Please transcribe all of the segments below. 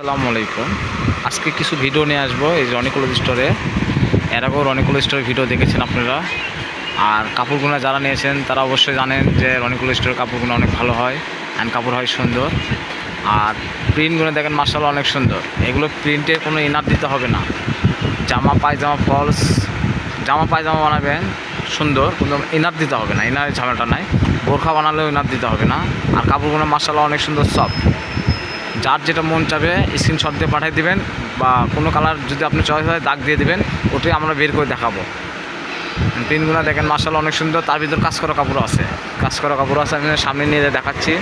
আসসালামু আলাইকুম। আজকে কিছু ভিডিও নিয়ে আসবো এই রনি ক্লথ স্টোরে। এর আগেও রনি ক্লথ স্টোরের ভিডিও দেখেছেন আপনারা। আর কাপড়গুলো যারা নিয়েছেন তারা অবশ্যই জানেন যে রনি ক্লথ স্টোরের কাপড়গুলো অনেক ভালো হয় অ্যান্ড কাপড় হয় সুন্দর। আর প্রিন্টগুলো দেখেন মাশাআল্লাহ অনেক সুন্দর। এগুলো প্রিন্টে কোনো ইনার দিতে হবে না। জামা পায়জামা ফলস জামা পায়জামা বানাবেন সুন্দর, কিন্তু ইনার দিতে হবে না, ইনারের ঝামেলাটা নাই। বোরখা বানালেও ইনার দিতে হবে না। আর কাপড়গুলো মাশাআল্লাহ অনেক সুন্দর সফট। যার যেটা মন চাবে স্ক্রিনশট দিয়ে পাঠিয়ে দিবেন, বা কোনো কালার যদি আপনি চয়েস হয় দাগ দিয়ে দিবেন, ওটাই আমরা বের করে দেখাবো। প্রিন্টগুলো দেখেন মাশাআল্লাহ অনেক সুন্দর। তার ভিতর কাজ করা কাপড় আছে, আমি সামনে নিয়ে দেখাচ্ছি।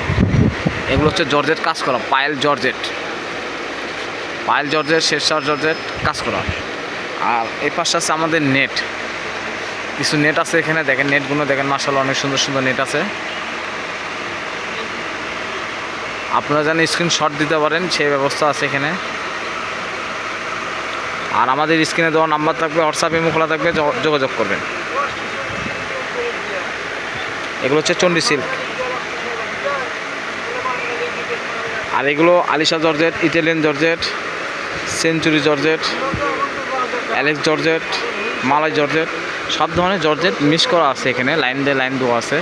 এগুলো হচ্ছে জর্জেট কাজ করা, পায়েল জর্জেট, শেরশাহ জর্জেট কাজ করা। আর এই পাশে আছে আমাদের নেট, কিছু নেট আছে এখানে দেখেন। নেটগুলো দেখেন মাশাআল্লাহ অনেক সুন্দর সুন্দর নেট আছে। আপনারা যেন স্ক্রিনশট দিতে পারেন সেই ব্যবস্থা আছে এখানে। আর আমাদের স্ক্রিনে দেওয়া নাম্বার থাকবে, হোয়াটসঅ্যাপ ইমো খোলা থাকবে, যোগাযোগ করবেন। এগুলো হচ্ছে চন্ডী সিল্ক। আর এগুলো Alisha georgette, Italian georgette, century georgette, Alex georgette, malai georgette, সব ধরনের জর্জেট মিক্স করা আছে এখানে। লাইন দিয়ে লাইন দেওয়া আছে।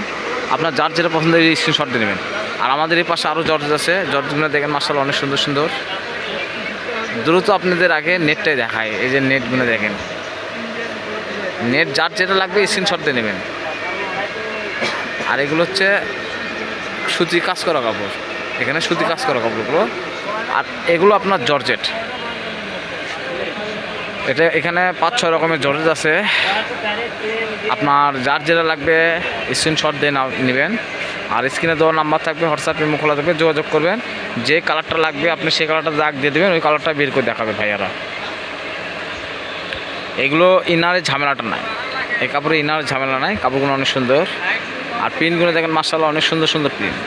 আপনার যার যেটা পছন্দের স্ক্রিনশট দিয়ে নেবেন। আর আমাদের এই পাশে আরও জর্জেট আছে, জর্জেটগুলো দেখেন মাশাআল্লাহ অনেক সুন্দর সুন্দর। দ্রুত আপনাদের আগে নেটটাই দেখায়। এই যে নেটগুলো দেখেন, নেট যার যেটা লাগবে স্ক্রিনশট দিয়ে নেবেন। আর এগুলো হচ্ছে সুতি কাজ করা কাপড়, এখানে সুতি কাজ করা কাপড়গুলো। আর এগুলো আপনার জর্জেট, এটা এখানে 5-6 রকমের জর্জেট আছে। আপনার যার যেটা লাগবে স্ক্রিনশট দিয়ে নেবেন। আর স্ক্রিনে দেওয়া নাম্বার থাকবে, হোয়াটসঅ্যাপ ইমো খোলা থাকবে, যোগাযোগ করবেন। যে কালারটা লাগবে আপনি সেই কালারটা দাগ দিয়ে দেবেন, ওই কালারটা বের করে দেখাবে ভাইয়ারা। এগুলো ইনারের ঝামেলাটা নাই, এই কাপড়ে ইনারের ঝামেলা নাই। কাপড়গুলো অনেক সুন্দর। আর প্রিন্টগুলো দেখেন মাশাআল্লাহ অনেক সুন্দর সুন্দর প্রিন্ট,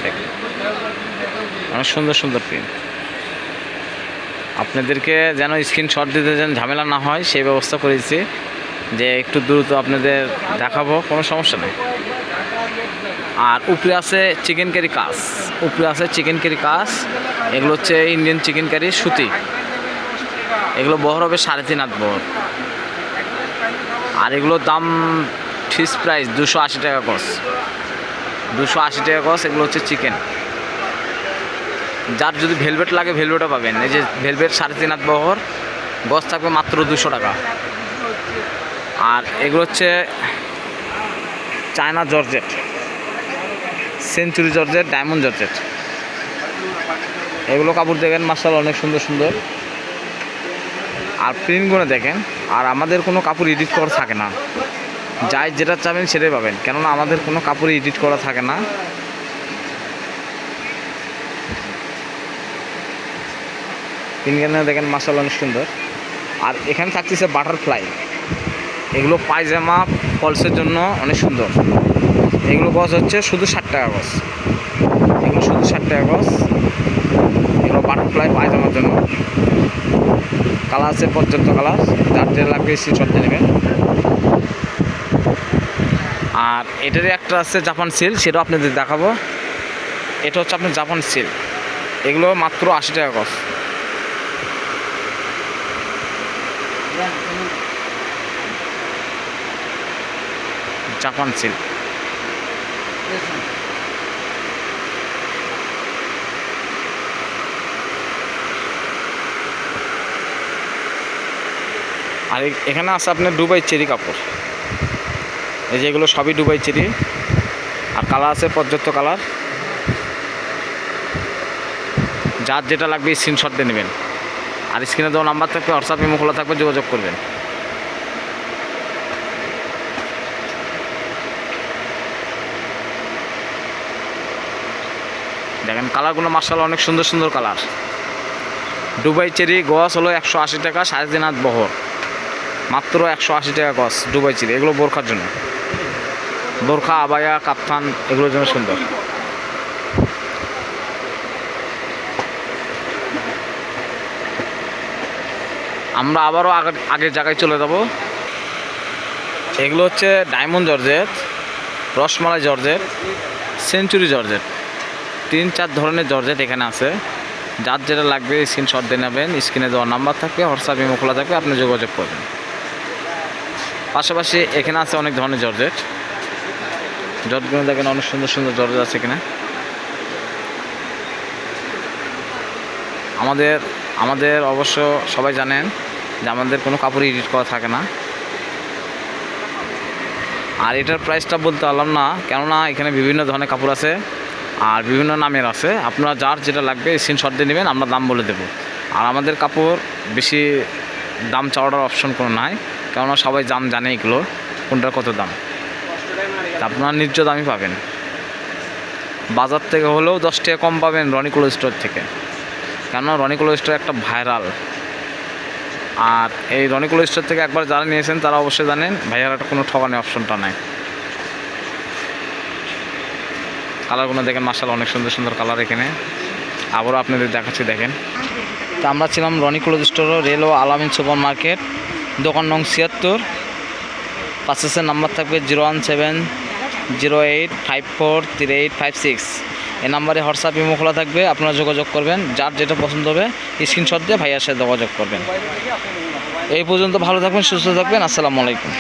দেখেন অনেক সুন্দর সুন্দর প্রিন্ট। আপনাদেরকে যেন স্ক্রিনশট দিতে যেন ঝামেলা না হয় সেই ব্যবস্থা করেছি, যে একটু দ্রুত আপনাদের দেখাবো, কোনো সমস্যা নেই। আর উপরে আছে চিকেন কারি কাজ, এগুলো হচ্ছে ইন্ডিয়ান চিকেন কারি সুতি। এগুলো বহর হবে 3.5 হাত বহর। আর এগুলোর দাম ফিক্স প্রাইস 280 টাকা গজ, 280 টাকা গজ। এগুলো হচ্ছে চিকেন। যার যদি ভেলভেট লাগে ভেলভেটও পাবেন। এই যে ভেলভেট 3.5 হাত বহর, গজ থাকবে মাত্র 200 টাকা। আর এগুলো হচ্ছে China georgette, century georgette, diamond georgette. এগুলো কাপড় দেখেন মাশাআল্লাহ অনেক সুন্দর সুন্দর। আর প্রিন্টগুলো দেখেন। আর আমাদের কোনো কাপড় এডিট করা থাকে না, যাই যেটা চাবেন সেটাই পাবেন, কেননা আমাদের কোনো কাপড় এডিট করা থাকে না। প্রিন্টগুলো দেখেন মাশাআল্লাহ অনেক সুন্দর। আর এখানে থাকতেছে বাটারফ্লাই, এগুলো পায়জামা ফলসের জন্য অনেক সুন্দর। এগুলো গজ হচ্ছে শুধু 60 টাকা গজ, এগুলো শুধু 60 টাকা গজ। এগুলো বাটারফ্লাই পায়জামার জন্য। কালার আছে পর্যাপ্ত কালার, যার যেটা লাগবে স্ক্রিনশট দিয়ে নেবেন। আর এটারই একটা আছে জাপান সিল্ক, সেটাও আপনাদের দেখাবো। এটা হচ্ছে আপনার জাপান সিল্ক, এগুলো মাত্র 80 টাকা গজ। Japan silk. আর এখানে আছে আপনার দুবাই চেরি কাপড়, এই যে এগুলো সবই দুবাই চেরি। আর কালার আছে পর্যাপ্ত কালার, যার যেটা লাগবে স্ক্রিনশট দিয়ে নেবেন। আর স্ক্রিনে দেওয়া নাম্বার থাকবে, হোয়াটসঅ্যাপ ইমো খোলা থাকবে, যোগাযোগ করবেন। দেখেন কালারগুলো মাশাআল্লাহ অনেক সুন্দর সুন্দর কালার। দুবাই চেরি গজ হলো 180 টাকা, 3.5 হাত বহর, মাত্র 180 টাকা গজ দুবাই চেরি। এগুলো বোরখার জন্য, বোরখা, আবায়া, কাপ্তান, এগুলোর জন্য সুন্দর। আমরা আবারও আগের জায়গায় চলে যাব। এগুলো হচ্ছে diamond georgette, rasmalai georgette, century georgette. 3-4 ধরনের জর্জেট এখানে আছে। যার যেটা লাগবে স্ক্রিনশট দিয়ে নেবেন, স্ক্রিনে দেওয়া নাম্বার থাকবে, হোয়াটসঅ্যাপ ইমো খোলা থাকবে, আপনি যোগাযোগ করবেন। পাশাপাশি এখানে আছে অনেক ধরনের জর্জেটগুলো দেখেন, অনেক সুন্দর সুন্দর জর্জেট আছে এখানে। আমাদের অবশ্য সবাই জানেন যে আমাদের কোনো কাপড় এডিট করা থাকে না। আর এটার প্রাইসটা বলতে পারলাম না, কেননা এখানে বিভিন্ন ধরনের কাপড় আছে আর বিভিন্ন নামের আছে। আপনারা যার যেটা লাগবে স্ক্রিনশট দিয়ে নেবেন, আমরা দাম বলে দেবো। আর আমাদের কাপড় বেশি দাম চাওয়ার অপশন কোনো নাই, কেননা সবাই দাম জানে এগুলো কোনটার কত দাম। আপনারা ন্যায্য দামই পাবেন, বাজার থেকে হলেও 10 টাকা কম পাবেন রনি ক্লোথ স্টোর থেকে, কেননা রনি ক্লোথ স্টোর একটা ভাইরাল। আর এই রনি ক্লোথ স্টোর থেকে একবার যারা নিয়েছেন তারা অবশ্যই জানেন ভাইয়ার কোনো ঠকানোর অপশনটা নাই। কালারগুলো দেখেন, মাশাআল্লাহ অনেক সুন্দর সুন্দর কালার এখানে। আবারও আপনাদের দেখাচ্ছি, দেখেন। তো আমরা ছিলাম রনি ক্লোথ স্টোর, রেল ও আলামিন সুপার মার্কেট, দোকান নং 76। পাশের নাম্বার থাকবে 01708543856। এই নাম্বারে হোয়াটসঅ্যাপ ইমো খোলা থাকবে, আপনারা যোগাযোগ করবেন। যার যেটা পছন্দ হবে স্ক্রিনশট দিয়ে ভাইয়ার সাথে যোগাযোগ করবেন। এই পর্যন্ত ভালো থাকবেন, সুস্থ থাকবেন। আসসালামু আলাইকুম।